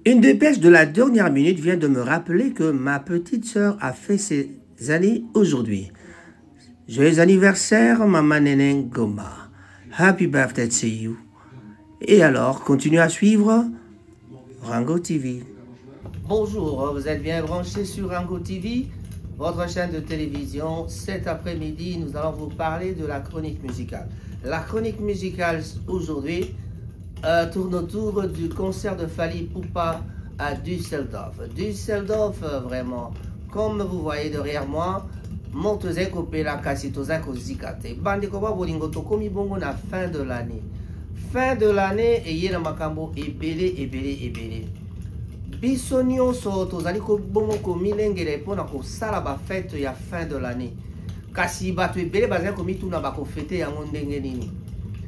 Une dépêche de la dernière minute vient de me rappeler que ma petite sœur a fait ses années aujourd'hui. Joyeux anniversaire, Maman Neneng Goma. Happy birthday to you. Et alors, continue à suivre Rango TV. Bonjour, vous êtes bien branchés sur Rango TV, votre chaîne de télévision. Cet après-midi, nous allons vous parler de la chronique musicale. La chronique musicale aujourd'hui tourne autour du concert de Fally Ipupa à Düsseldorf. Düsseldorf, vraiment, comme vous voyez derrière moi, Montezé Kopela Kasitoza Kozikate. Bande Koba Bolingo Tokomi Bongo na fin de l'année. Fin de l'année, et yé na makambo ebele. Bisonio so tozali ko bongo ko milengele pona ko sala ba fête ya fin de l'année. Kasi bato ebele bazali ko mituna ba ko fêter yango ndenge nini.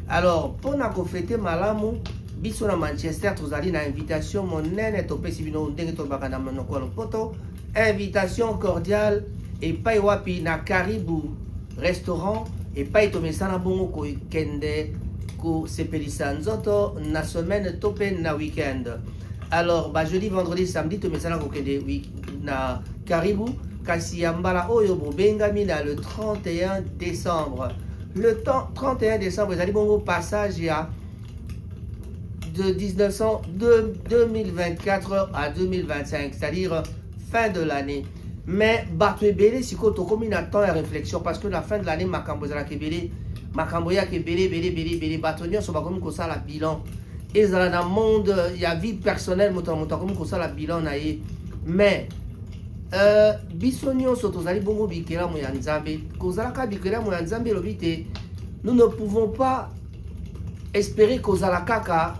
Alors, pona ko fêter malamu, biso na Manchester tozali na invitation monene topesi bino ndenge to baka na monoko lo poto. Invitation cordiale et pai wapi na Karibu restaurant et pai to mesana bongo ko kende ko sepelisa nzoto na semaine tope na weekend. Alors, jeudi, vendredi, samedi, to mesana ko kende na Karibu kasi yambala oyo bobengami na le 31 décembre. Le 31 décembre, vous allez bon passage de 2024 à 2025, c'est-à-dire fin de l'année. Mais bato ebele siko to komi na temps et réflexion parce que la fin de l'année makambo zala kebele makambo ya kebele bato nyonso bakomi kosala bilan ezala na monde ya vie personnelle moto komi kosala bilan na ye. Mais biso nyonso tozali bongo bikelamu ya nzambe kozalaka bikelamu ya nzambe elobi te. Nous ne pouvons pas espérer kozala kaka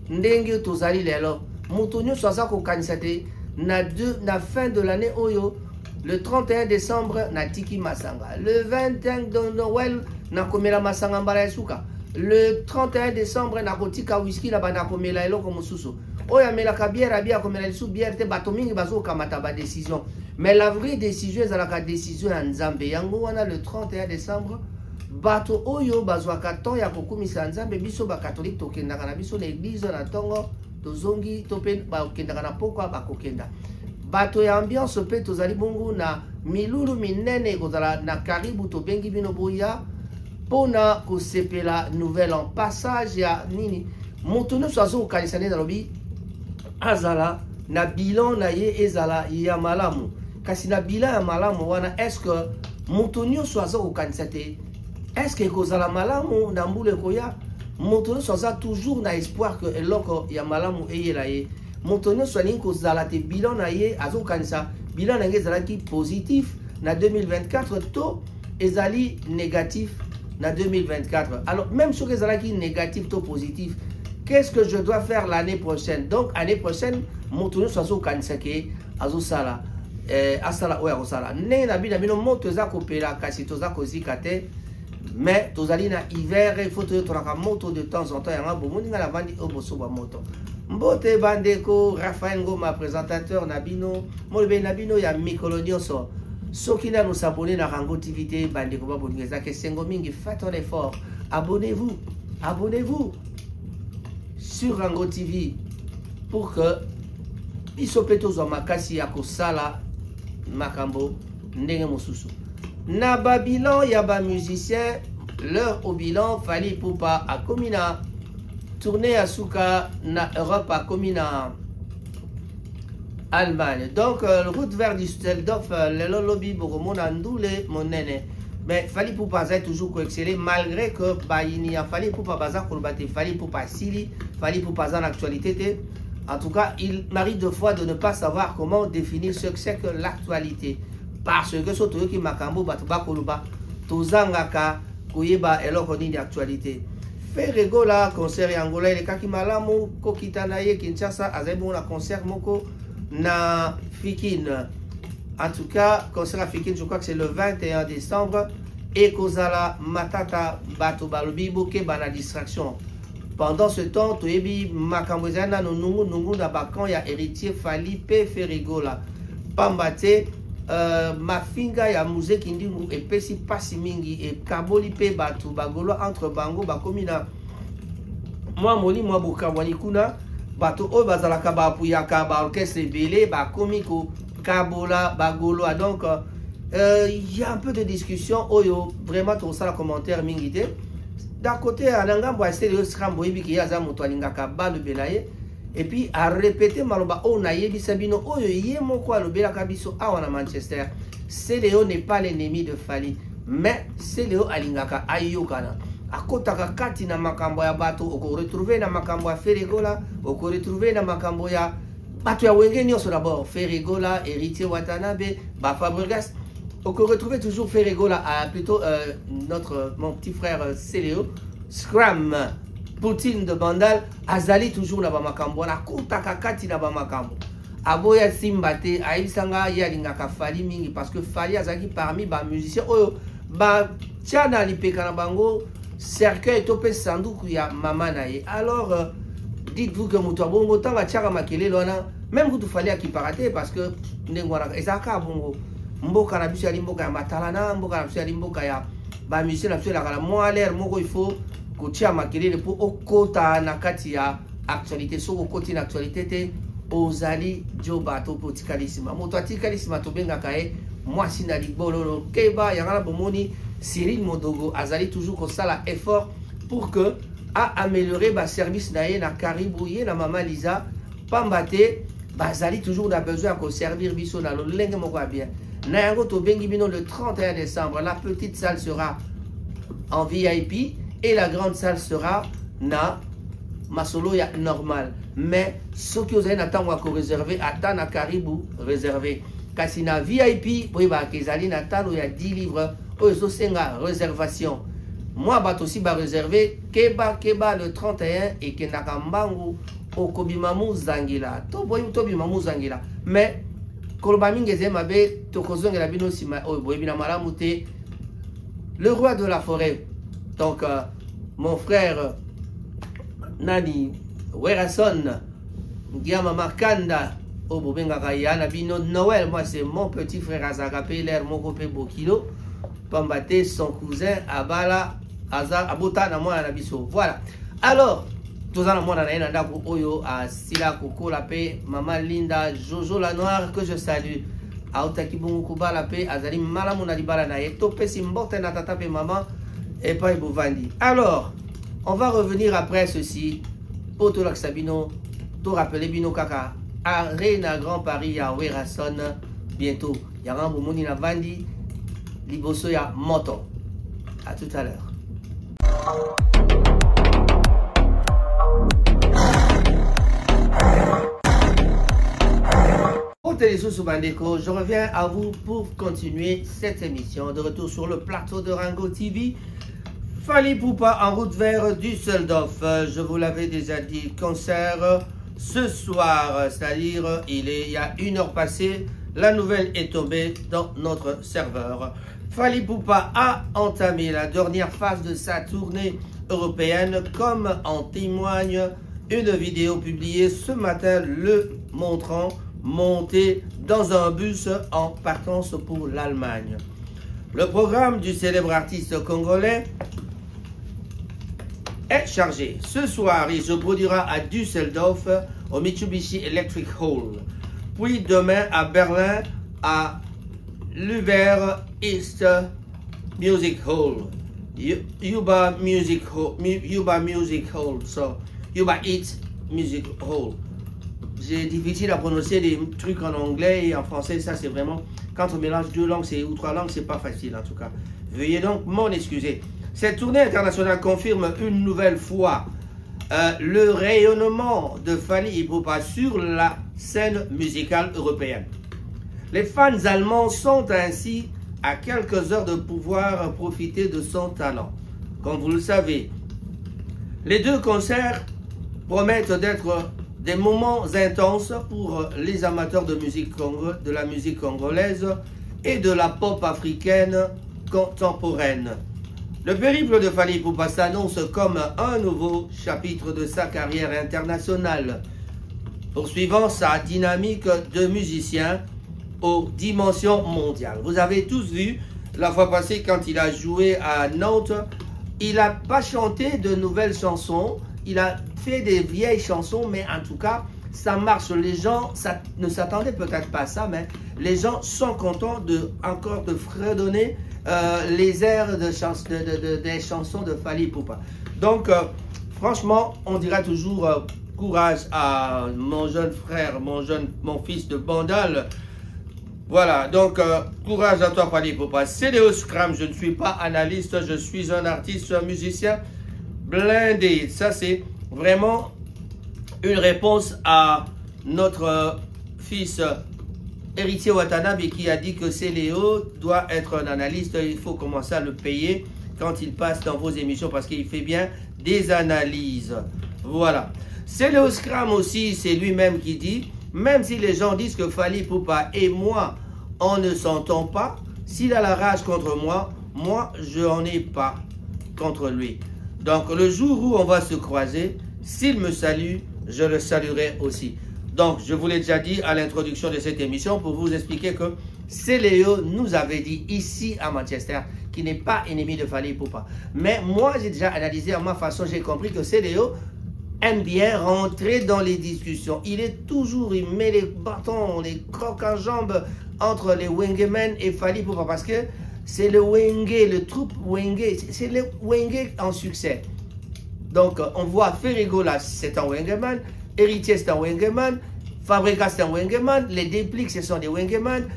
ndenge tozali lelo moto nyonso aza kokanisa te na fin de l'année oyo. Le 31 décembre na tiki masanga, le 25 de Noël na komela masanga mbala esuka, le 31 décembre na kotika whisky na bana komela eloko mosusu oya melaka bière abia komela lisu bière te bato mingi bazo kamata ba décision. Mais la vraie décision ezalaka décision ya nzambe yango wana. Le 31 décembre bato oyo bazwaka temps ya kokumisa nzambe biso ba catholique tokendaka na biso na église na tongo tozongi tope bakendaka na pokwa bakokenda. Bato ya ambiance pe tozali bongo na milulu minene kozala na Karibu tobengi bino boya pona kosepela nouvelle en passage ya nini moto nyonso azokokanisa nde nalobi azala na bilan na ye ezala ya malamu. Kasi na bilan ya malamu wana eske moto nyonso azokokanisa te eske ekozala malamu na mbula ekoya. Moto nyonso aza toujours na espoir que eloko ya malamu eyela ye. Moto nyonso alingi kozala te bilan na ye azokanisa bilan na ye ezalaki positif na 2024 to ezali négatif na 2024. Alors même soki ezalaki négatif to positif, qu'est-ce que je dois faire l'année prochaine? Donc année prochaine moto nyonso azokanisa ke azosala asala oyo akosala ndenge na bino moto eza kopela kasi toza kozika te. Mais tozali na hiver il faut toyotolaka moto de temps en temps yanga bomoni nga na vandi oyo bosoba moto mbote bandeko. Raphaël Ngoma présentateur na bino molobe na bino ya mikolo nyonso soki nanu s'abonner na Rango TV te bandeko baboninga ezaka esengo mingi. Faites un effort, abonnez-vous sur Rango TV pour que biso pe tozwa makasi ya kosala makambo ndenge mosusu. Na babilan ya ba musicien l'heure au bilan Fally Ipupa a komina tourné à Souka na Europe a komina Allemagne. Donc route vers Düsseldorf le lobby boromona ndule monene. Mais Fally Ipupa a toujours excellé malgré que baini a Fally Ipupa baza kolbate Fally Ipupa sili Fally Ipupa en actualité. En tout cas, il m'arrive de fois de ne pas savoir comment définir ce que c'est que l'actualité. Parce que ce qui makambo batuba koluba tozangaka koyeba eloko nini actualité. Ferrego la concert ya Angola ile kaki malamu kokita na ye Kinshasa azebo na concert moko na Fikine. En tout cas, concert à Fikine, je crois que c'est le 21 décembre et kozala matata bato balobi boke bana distraction. Pendant ce temps, toyebi makambo zana no nungu na bakan ya héritier Fally pe Ferrego la pambate mafinga ya muziki ndingu epesi pasi mingi e kaboli pe batu bagolo entre bango bakomi na mwa moli mwa bokabwani kuna bato o bazalaka ba puyaka ba orchestre belé ba komiko kabola ba golo. Donc il y a un peu de discussion oyo vraiment tout ça la commentaire mingité d'un côté anangambo a sérieux scrambo ibiki yaza moto alingaka ba le belaye et puis à répéter maloba o na yebi sabino oyo yé moko alobela kabiso a wana Manchester. Céléo n'est pas l'ennemi de Fally, mais Céléo alingaka ayokana akotaka kati na makambo ya bato oko retrouver na makambo ya Ferregola, oko retrouver na makambo ya bato ya wenge nyonso d'abord Ferregola, Héritier Watanabe, ba Fabregas, oko retrouver toujours Ferregola plutôt mon petit frère Céléo, Scram, Poutine de Bandal, azali toujours na ba makambo na kotaka kati na ba makambo. Aboya simbate aibisanga yalingaka Fally mingi parce que Fally azaki parmi ba musiciens oyo ba tiana lipeka na bango cercueil topé sanduku ya mama na ye. Alors dites-vous que mutu bongo tanga tiaka makelelo wana même kutu Fally akiparate parce que ndengo wana ezaka bongo mboka na biso ya mboka ya matalana, mboka na biso ya mboka ya ba musiciens na biso la kala mo l'air moko il faut kotia makelele pour okota na kati ya actualité soko koti na actualité te ozali joba to potikalisima moto atikalisima to bengaka e mwasi na libololo keba yangala bomoni Cyril Modogo azali toujours ko sala effort pour que a améliorer ba service na ye na Caribou ye na mama Lisa pambate bazali toujours na besoin ko servir biso na lo lenge moko bien na yango to bengi bino le 31 décembre. La petite salle sera en VIP et la grande salle sera na masolo ya normal, mais ceux qui osent n'attendre à réserver attendent à Caribou réservé. Kasi na VIP oui ba kezali na talo ya 10 livres ozo senga réservation. Moi bat aussi ba réserver keba le 31 et ke nakambangu okobimamu zangila. To boy to bimamu zangila. Mais koloba mingeze mabe to kozongela bino sima o boy bina malamu te. Le roi de la forêt. Donc mon frère Nani Werason Ndiama Makanda Obobenga Kayana Bino Noël, moi c'est mon petit frère Azagapé l'air mon copé Bokilo Pambate son cousin Abala Azar Abota na moi Nabiso. Voilà. Alors tous en moi na nda ko oyo a Sila Koko la paix maman Linda Jojo la noire que je salue Autaki Bungu Kuba la paix Azali Malamu na libala na ye topé simbote na tata pe maman et pas Bouvandi. Alors on va revenir après ceci. Potolak Sabino, to rappeler Bino Kaka, Arena Grand Paris à Werason, bientôt. Yarambo Moni na Vandi, Liboso ya Moto. À tout à l'heure. Je reviens à vous pour continuer cette émission. De retour sur le plateau de Rango TV. Fally Ipupa en route vers Düsseldorf. Je vous l'avais déjà dit, concert ce soir, c'est-à-dire il y a 1 heure passée, la nouvelle est tombée dans notre serveur. Fally Ipupa a entamé la dernière phase de sa tournée européenne, comme en témoigne une vidéo publiée ce matin le montrant monté dans un bus en partance pour l'Allemagne. Le programme du célèbre artiste congolais est chargé. Ce soir, il se produira à Düsseldorf au Mitsubishi Electric Hall. Puis demain à Berlin à l'Uber East Music Hall. Yuba Music Hall. Yuba Music Hall. So, Yuba East Music Hall. C'est difficile à prononcer des trucs en anglais et en français. Ça, c'est vraiment... Quand on mélange 2 langues ou 3 langues, c'est pas facile en tout cas. Veuillez donc m'en excuser. Cette tournée internationale confirme une nouvelle fois le rayonnement de Fally Ipupa sur la scène musicale européenne. Les fans allemands sont ainsi à quelques heures de pouvoir profiter de son talent. Comme vous le savez, les 2 concerts promettent d'être des moments intenses pour les amateurs de la musique congolaise et de la pop africaine contemporaine. Le périple de Fally Ipupa s'annonce comme un nouveau chapitre de sa carrière internationale, poursuivant sa dynamique de musicien aux dimensions mondiales. Vous avez tous vu, la fois passée quand il a joué à Nantes, il n'a pas chanté de nouvelles chansons, il a fait des vieilles chansons, mais en tout cas, ça marche. Les gens ne s'attendaient peut-être pas à ça, mais les gens sont contents encore de fredonner les airs des chansons de Fally Ipupa. Donc, franchement, on dirait toujours courage à mon jeune frère, mon fils de Bandal. Voilà, donc courage à toi Fally Ipupa. C'est Léo Scram, je ne suis pas analyste, je suis un artiste, un musicien blindé. Ça, c'est vraiment une réponse à notre fils Héritier Watanabe qui a dit que Léo doit être un analyste. Il faut commencer à le payer quand il passe dans vos émissions parce qu'il fait bien des analyses. Voilà. Léo Scram aussi, c'est lui-même qui dit, même si les gens disent que Fally Ipupa et moi, on ne s'entend pas, s'il a la rage contre moi, moi, je n'en ai pas contre lui. Donc, le jour où on va se croiser, s'il me salue, je le saluerai aussi. Donc, je vous l'ai déjà dit à l'introduction de cette émission pour vous expliquer que Léo nous avait dit ici à Manchester qu'il n'est pas ennemi de Fally Ipupa. Mais moi, j'ai déjà analysé à ma façon, j'ai compris que Léo aime bien rentrer dans les discussions. Il met les bâtons, les crocs en jambes entre les Wengemen et Fally Ipupa parce que c'est le Wenge, le troupe Wenge, c'est le Wenge en succès. Donc, on voit Ferrigo là, c'est un Wengeman. Héritier, c'est un Wengeman. Fabrega, c'est un Wengeman. Les Dépliques, ce sont des Wengeman.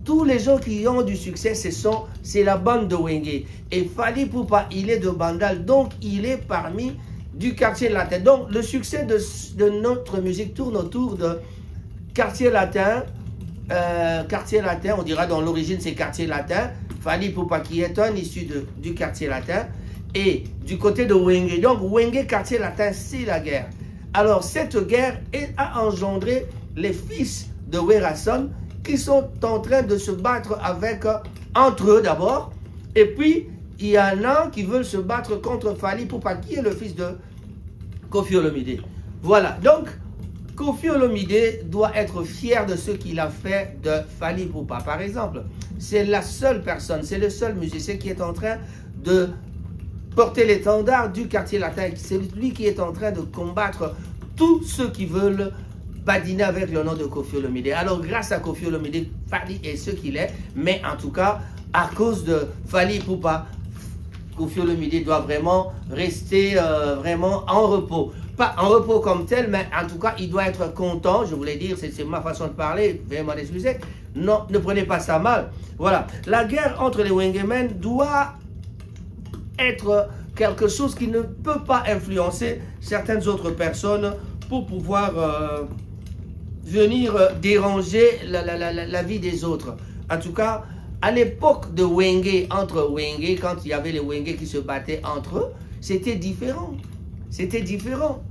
Tous les gens qui ont du succès, c'est la bande de Wenge. Et Fally Ipupa, il est de Bandal, donc il est parmi du quartier latin. Donc, le succès de notre musique tourne autour de quartier latin. On dira dans l'origine, c'est quartier latin. Fally Ipupa, qui est un issu du quartier latin. Et du côté de Wenge. Donc, Wenge, quartier latin, c'est la guerre. Alors, cette guerre a engendré les fils de Werason qui sont en train de se battre entre eux d'abord. Et puis, il y en a qui veulent se battre contre Fally Ipupa, qui est le fils de Koffi Olomide. Voilà. Donc, Koffi Olomide doit être fier de ce qu'il a fait de Fally Ipupa. Par exemple, c'est la seule personne, c'est le seul musicien qui est en train de porter l'étendard du quartier latin. C'est lui qui est en train de combattre tous ceux qui veulent badiner avec le nom de Koffi Olomide. Alors, grâce à Koffi Olomide, Fally est ce qu'il est, mais en tout cas, à cause de Fally Ipupa, Koffi Olomide doit vraiment rester vraiment en repos. Pas en repos comme tel, mais en tout cas, il doit être content. Je voulais dire, c'est ma façon de parler, veuillez m'en excuser. Non, ne prenez pas ça mal. Voilà. La guerre entre les Wengemen doit être quelque chose qui ne peut pas influencer certaines autres personnes pour pouvoir venir déranger la vie des autres. En tout cas, à l'époque de Wenge, entre Wenge, quand il y avait les Wenge qui se battaient entre eux, c'était différent. C'était différent.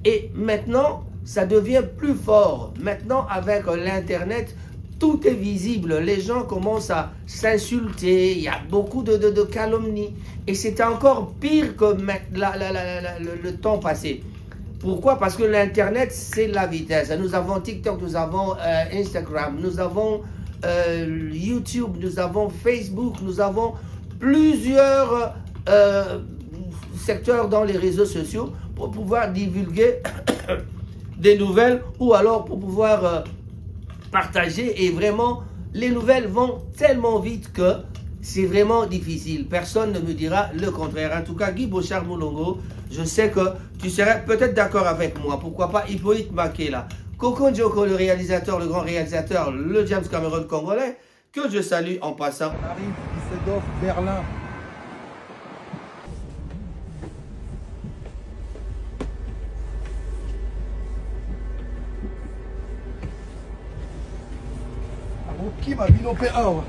Et maintenant, ça devient plus fort. Maintenant, avec l'Internet, tout est visible. Les gens commencent à s'insulter. Il y a beaucoup de calomnies. Et c'est encore pire que le temps passé. Pourquoi? Parce que l'Internet, c'est la vitesse. Nous avons TikTok, nous avons Instagram, nous avons YouTube, nous avons Facebook, nous avons plusieurs secteurs dans les réseaux sociaux pour pouvoir divulguer des nouvelles ou alors pour pouvoir partager. Et vraiment, les nouvelles vont tellement vite que c'est vraiment difficile. Personne ne me dira le contraire. En tout cas, Guy Bochard Moulongo, je sais que tu serais peut-être d'accord avec moi. Pourquoi pas Hippolyte Makela, Coco Njoko, le réalisateur, le grand réalisateur, le James Cameron congolais, que je salue en passant. On arrive, Düsseldorf, Berlin. Qui m'a mis l'opé awa.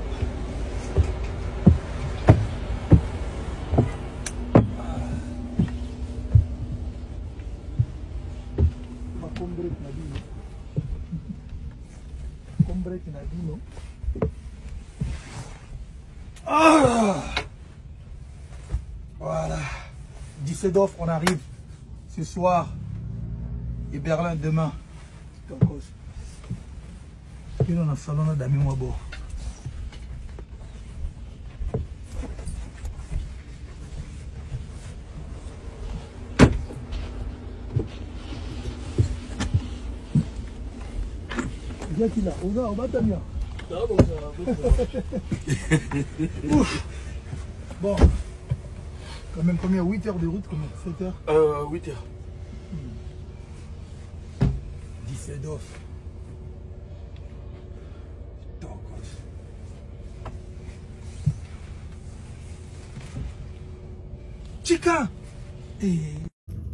Voilà. Düsseldorf, on arrive ce soir et Berlin demain. On a salon d'amis moi bon. bien qu'il a. On va Damien. Bon. Quand même combien? 8 heures de route, combien? 7 heures 8 heures. 17 off. Chica.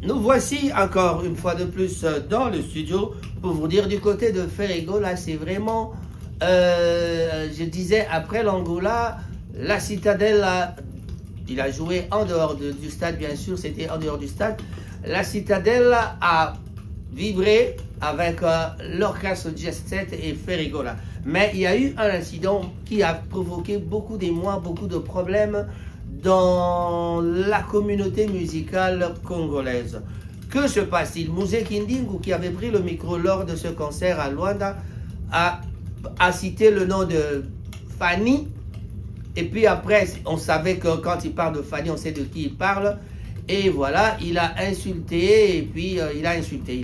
Nous voici encore une fois de plus dans le studio pour vous dire du côté de Ferrigo, là c'est vraiment, je disais après l'Angola, la Citadelle, il a joué en dehors du stade bien sûr, c'était en dehors du stade. La Citadelle a vibré avec l'orchestre Jet Set et Ferrigo là. Mais il y a eu un incident qui a provoqué beaucoup d'émoi, beaucoup de problèmes dans la communauté musicale congolaise. Que se passe-t-il? Moussé Kindingu, qui avait pris le micro lors de ce concert à Luanda, a cité le nom de Fanny. Et puis après, on savait que quand il parle de Fanny, on sait de qui il parle. Et voilà, il a insulté, et puis il a insulté.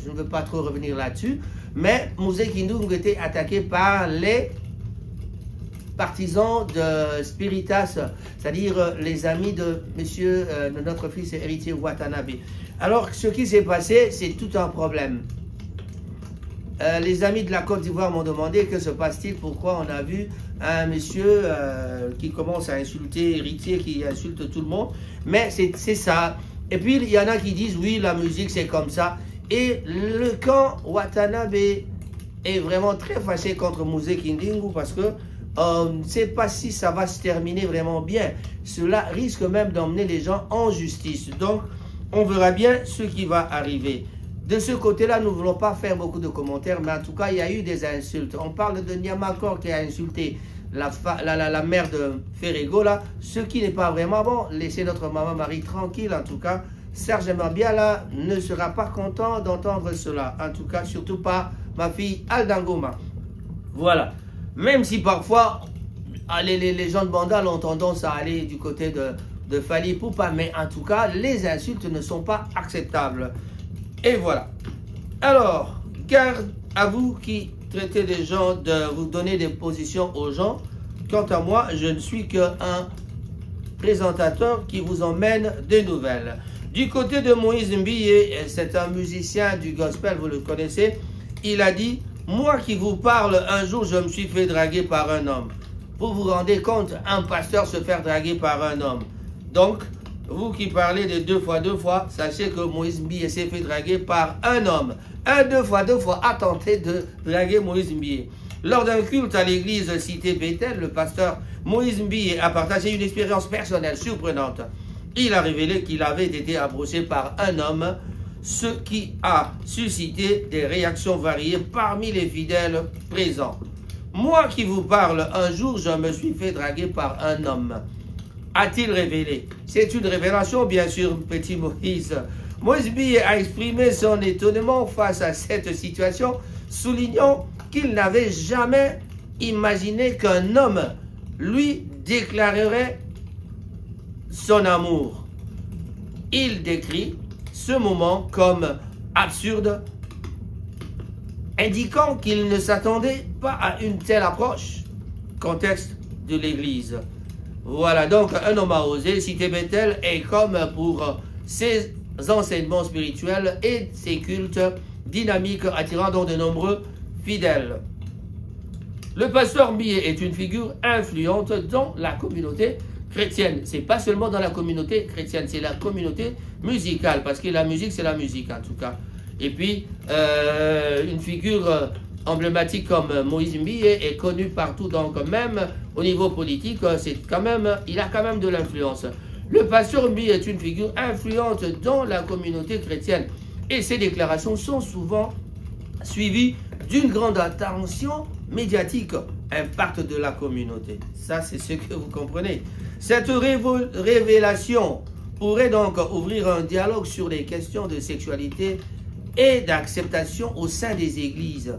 Je ne veux pas trop revenir là-dessus. Mais Moussé Kindingu était attaqué par les partisans de Spiritas, c'est-à-dire les amis de monsieur, de notre fils héritier Watanabe. Alors, ce qui s'est passé, c'est tout un problème. Les amis de la Côte d'Ivoire m'ont demandé que se passe-t-il, pourquoi on a vu un monsieur qui commence à insulter, héritier, qui insulte tout le monde. Mais c'est ça. Et puis, il y en a qui disent, oui, la musique, c'est comme ça. Et le camp Watanabe est vraiment très fâché contre Moussé Kindingu parce que on ne sait pas si ça va se terminer vraiment bien. Cela risque même d'emmener les gens en justice. Donc, on verra bien ce qui va arriver. De ce côté-là, nous ne voulons pas faire beaucoup de commentaires, mais en tout cas, il y a eu des insultes. On parle de Nyamakor qui a insulté la mère de Ferrigo, là, ce qui n'est pas vraiment bon. Laissez notre maman Marie tranquille, en tout cas. Serge Mabiala ne sera pas content d'entendre cela. En tout cas, surtout pas ma fille Aldangoma. Voilà. Même si parfois, les gens de Bandal ont tendance à aller du côté de Fally Ipupa, mais en tout cas, les insultes ne sont pas acceptables. Et voilà. Alors, garde à vous qui traitez des gens de vous donner des positions aux gens. Quant à moi, je ne suis qu'un présentateur qui vous emmène des nouvelles. Du côté de Moïse Mbiye, c'est un musicien du gospel, vous le connaissez, il a dit: moi qui vous parle, un jour je me suis fait draguer par un homme. Vous vous rendez compte, un pasteur se faire draguer par un homme. Donc, vous qui parlez de 2 fois, sachez que Moïse Mbiye s'est fait draguer par un homme. Un 2 fois a tenté de draguer Moïse Mbiye. Lors d'un culte à l'église Cité Bethel, le pasteur Moïse Mbiye a partagé une expérience personnelle surprenante. Il a révélé qu'il avait été approché par un homme, ce qui a suscité des réactions variées parmi les fidèles présents. Moi qui vous parle, un jour je me suis fait draguer par un homme. A-t-il révélé? C'est une révélation, bien sûr, petit Moïse. Moïse Mbiye a exprimé son étonnement face à cette situation, soulignant qu'il n'avait jamais imaginé qu'un homme lui déclarerait son amour. Il décrit ce moment comme absurde, indiquant qu'il ne s'attendait pas à une telle approche. Contexte de l'église. Voilà, donc un homme a osé. Cité Bethel est comme pour ses enseignements spirituels et ses cultes dynamiques attirant donc de nombreux fidèles. Le pasteur Mbiye est une figure influente dans la communauté chrétienne. C'est pas seulement dans la communauté chrétienne, c'est la communauté musicale, parce que la musique, c'est la musique en tout cas. Et puis, une figure emblématique comme Moïse Mbiye est connu partout, donc même au niveau politique, il a quand même de l'influence. Le pasteur Mbiye est une figure influente dans la communauté chrétienne et ses déclarations sont souvent suivies d'une grande attention médiatique, impact de la communauté. Ça, c'est ce que vous comprenez. Cette révélation pourrait donc ouvrir un dialogue sur les questions de sexualité et d'acceptation au sein des églises.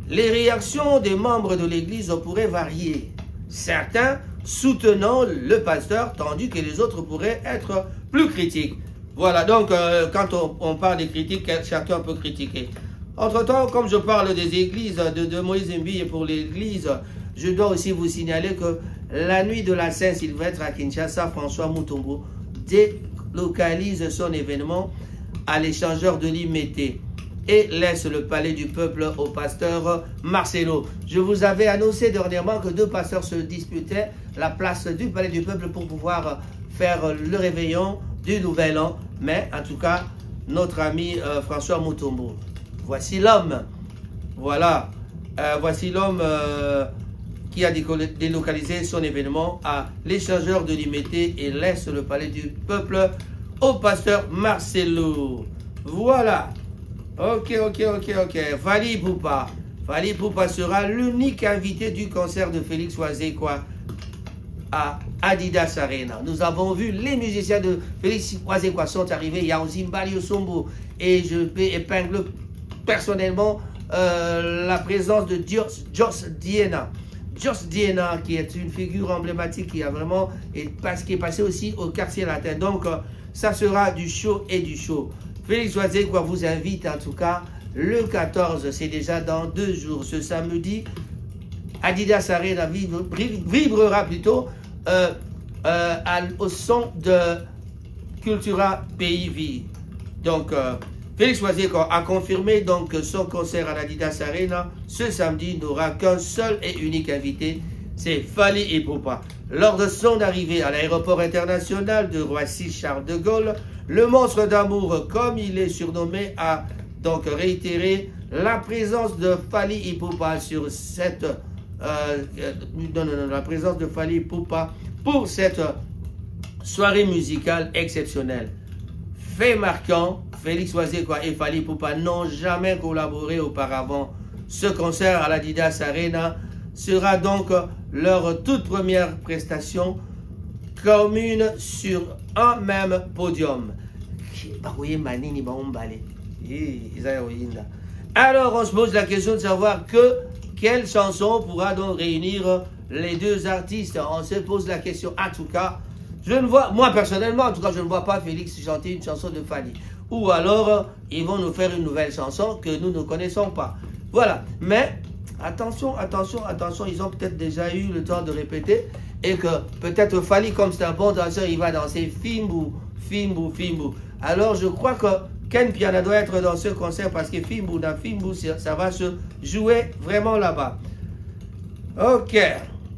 Les réactions des membres de l'église pourraient varier. Certains soutenant le pasteur, tandis que les autres pourraient être plus critiques. Voilà, donc quand on parle des critiques, chacun peut critiquer. Entre-temps, comme je parle des églises, de Moïse Mbille pour l'église, je dois aussi vous signaler que la nuit de la Saint-Sylvestre à Kinshasa, François Mutombo délocalise son événement à l'échangeur de l'Imété et laisse le palais du peuple au pasteur Marcelo. Je vous avais annoncé dernièrement que deux pasteurs se disputaient la place du palais du peuple pour pouvoir faire le réveillon du nouvel an. Mais en tout cas, notre ami François Mutombo, voici l'homme. Voilà, voici l'homme qui a délocalisé son événement à l'échangeur de l'Imété et laisse le palais du peuple au pasteur Marcelo. Voilà. Ok. Fally Ipupa. Fally Ipupa sera l'unique invité du concert de Félix Ouazekwa à Adidas Arena. Nous avons vu les musiciens de Félix Ouazekwa sont arrivés. Il y a Ozimbali Osombo. Et je peux épingler personnellement la présence de Joss Diena. Joss Diena, qui est une figure emblématique, qui est passé aussi au quartier latin. Donc, ça sera du show et du show. Félix Ouazekwa vous invite en tout cas le 14, c'est déjà dans 2 jours, ce samedi. Adidas Arena vibrera plutôt au son de Cultura Pays Vie. Donc, Félix Ouazekwa a confirmé donc son concert à l'Adidas Arena ce samedi n'aura qu'un seul et unique invité, c'est Fally Ipupa. Lors de son arrivée à l'aéroport international de Roissy-Charles de Gaulle, le monstre d'amour, comme il est surnommé, a donc réitéré la présence de Fally Ipupa sur cette la présence de Fally Ipupa pour cette soirée musicale exceptionnelle. Fait marquant, Félix Ouazekwa et Fally Ipupa n'ont jamais collaboré auparavant. Ce concert à l'Adidas Arena sera donc leur toute première prestation commune sur un même podium. Alors on se pose la question de savoir quelle chanson pourra donc réunir les deux artistes. On se pose la question. En tout cas, moi personnellement, en tout cas, je ne vois pas Félix chanter une chanson de Fally. Ou alors, ils vont nous faire une nouvelle chanson que nous ne connaissons pas. Voilà. Mais attention, ils ont peut-être déjà eu le temps de répéter et que peut-être Fally, comme c'est un bon danseur, il va danser Fimbu. Alors je crois que Ken Piana doit être dans ce concert parce que Fimbu, ça va se jouer vraiment là-bas. Ok.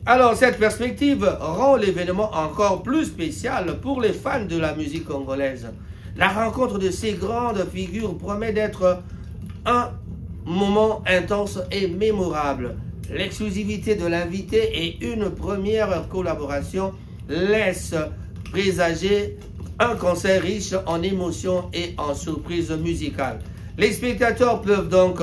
Alors cette perspective rend l'événement encore plus spécial pour les fans de la musique congolaise. La rencontre de ces grandes figures promet d'être un moment intense et mémorable. L'exclusivité de l'invité et une première collaboration laissent présager un concert riche en émotions et en surprises musicales. Les spectateurs peuvent donc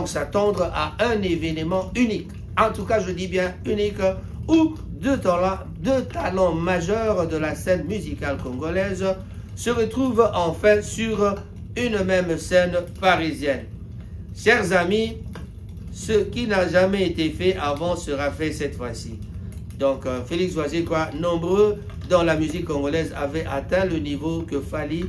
s'attendre à un événement unique. En tout cas, je dis bien unique, où deux talents majeurs de la scène musicale congolaise se retrouvent enfin sur une même scène parisienne. Chers amis, ce qui n'a jamais été fait avant sera fait cette fois-ci. Donc, Félix Ouazekwa, nombreux dans la musique congolaise avaient atteint le niveau que Fally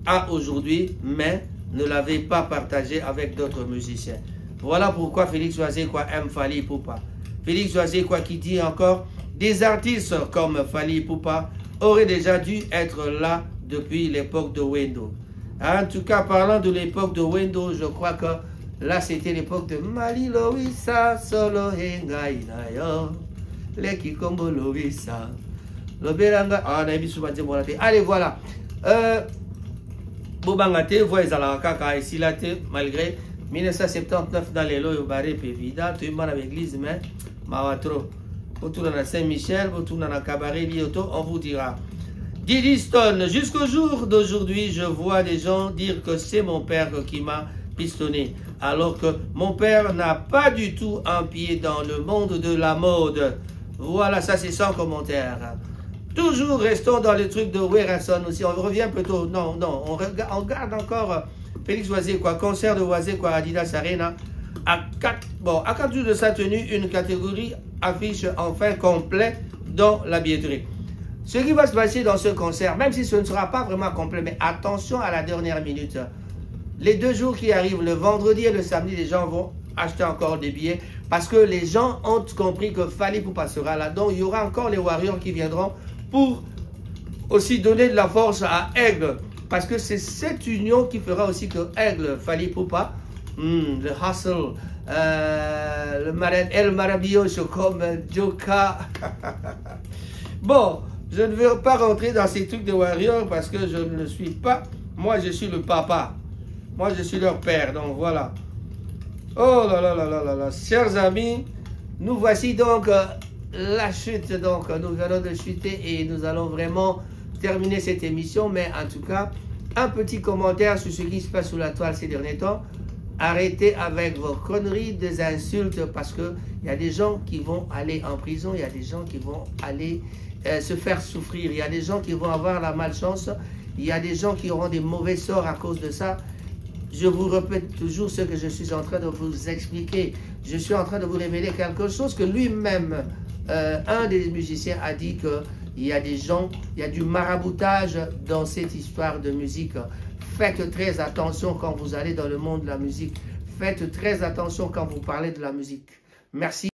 a aujourd'hui, mais ne l'avait pas partagé avec d'autres musiciens. Voilà pourquoi Félix Ouazekwa aime Fally Ipupa. Félix Ouazekwa qui dit encore, des artistes comme Fally Ipupa auraient déjà dû être là depuis l'époque de Wendo. En tout cas, parlant de l'époque de Wendo, je crois que là, c'était l'époque de Mali Loïsa, Solo Hengaïnayo, Leki Kombo Loïsa, Loberanga, allez, voilà. Bobangate, voyez kaka ici là, malgré 1979 dans les lois au barré, évident, tu es mal avec l'église, mais Mawatro, autour de Saint-Michel, autour de la cabaret, Lioto, on vous dira. Didi Stone, jusqu'au jour d'aujourd'hui, je vois des gens dire que c'est mon père qui m'a pistonné, alors que mon père n'a pas du tout un pied dans le monde de la mode. Voilà, ça c'est sans commentaire. Toujours restons dans le truc de Werrason aussi, on revient plutôt, on regarde encore Félix Ouazekwa, concert de Ouazekwa à Adidas Arena. À 4 jours de sa tenue, une catégorie affiche enfin complet dans la billetterie. Ce qui va se passer dans ce concert, même si ce ne sera pas vraiment complet, mais attention à la dernière minute. Les 2 jours qui arrivent, le vendredi et le samedi, les gens vont acheter encore des billets parce que les gens ont compris que Fally Ipupa sera là. Donc, il y aura encore les Warriors qui viendront pour aussi donner de la force à Aigle. Parce que c'est cette union qui fera aussi que Aigle, Fally Ipupa, le Hustle, El Maravilloso comme Joka. Bon, je ne veux pas rentrer dans ces trucs de Warriors parce que je ne le suis pas. Moi, je suis le papa. Moi, je suis leur père. Donc, voilà. Oh là là là là là là. Chers amis, nous voici donc la chute. Donc, nous venons de chuter et nous allons vraiment terminer cette émission. Mais en tout cas, un petit commentaire sur ce qui se passe sous la toile ces derniers temps. Arrêtez avec vos conneries, des insultes, parce qu'il y a des gens qui vont aller en prison, il y a des gens qui vont aller se faire souffrir, il y a des gens qui vont avoir la malchance, il y a des gens qui auront des mauvais sorts à cause de ça. Je vous répète toujours ce que je suis en train de vous expliquer. Je suis en train de vous révéler quelque chose que lui-même, un des musiciens a dit qu'il y a des gens, il y a du maraboutage dans cette histoire de musique. Faites très attention quand vous allez dans le monde de la musique. Faites très attention quand vous parlez de la musique. Merci.